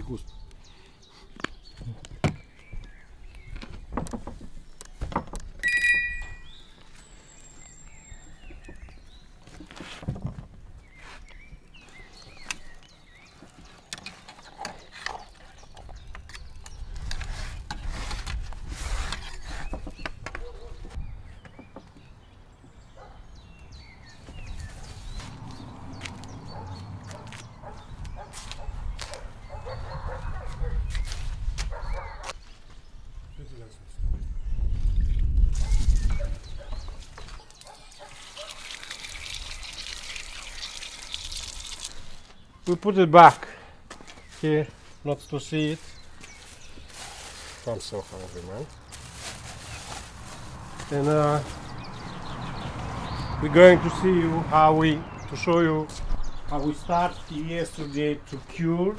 Gusto. We put it back here, not to see it. I'm so hungry, man. And we're going to see you to show you how we start yesterday to cure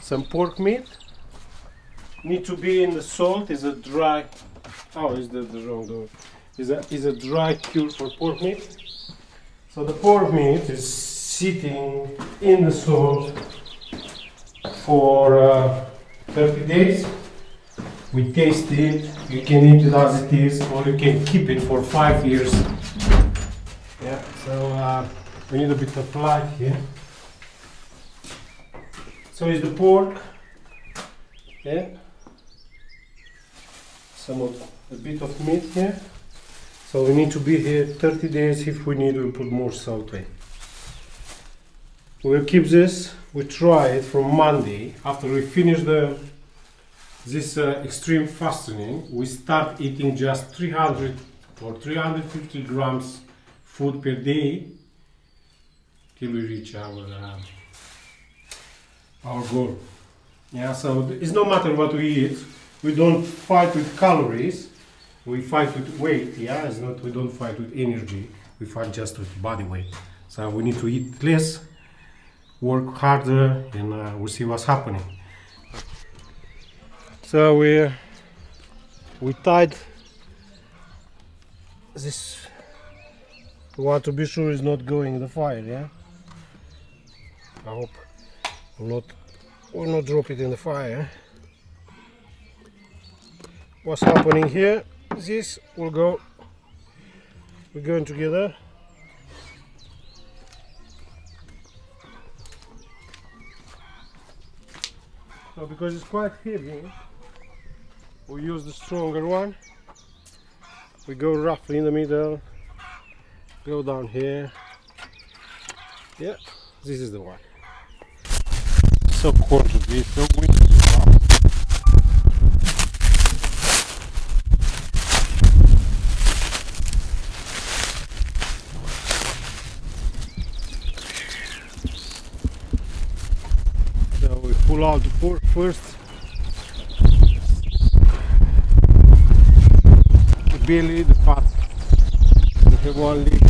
some pork meat. Need to be in the salt. Is a dry. Oh, is the wrong door? Is a dry cure for pork meat. So the pork meat is sitting in the salt for 30 days. We taste it. You can eat it as it is, or you can keep it for 5 years. Yeah. So we need a bit of light here. So is the pork. Yeah. A bit of meat here. So we need to be here 30 days. If we need, we'll put more salt in. We'll keep this. We try it from Monday. After we finish this extreme fasting, we start eating just 300 or 350 grams food per day till we reach our goal. Yeah. So it's no matter what we eat. We don't fight with calories. We fight with weight. Yeah. It's not. We don't fight with energy. We fight just with body weight. So we need to eat less, work harder, and we'll see what's happening. So we tied this. We want to be sure it's not going in the fire. Yeah. I hope we'll not drop it in the fire. What's happening here? This will go. We're going together. So because it's quite heavy, we use the stronger one. We go roughly in the middle, go down here. Yeah, this is the one. So cold to be, so windy. Pull out the pork first. The belly, the fat. We have one leg.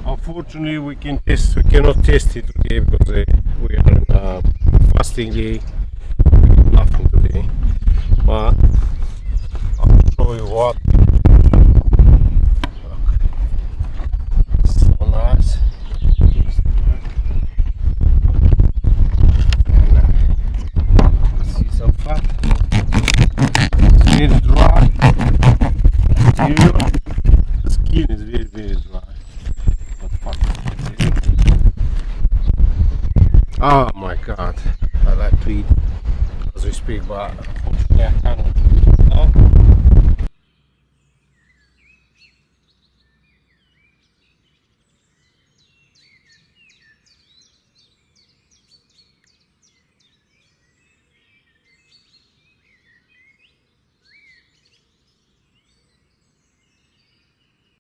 Unfortunately, we cannot taste it today because we are in a fasting day. We eat nothing today. But I'll show you what. So nice. And see some fat. It's very dry. The skin is very, very dry. Oh my god, I like to eat as we speak, but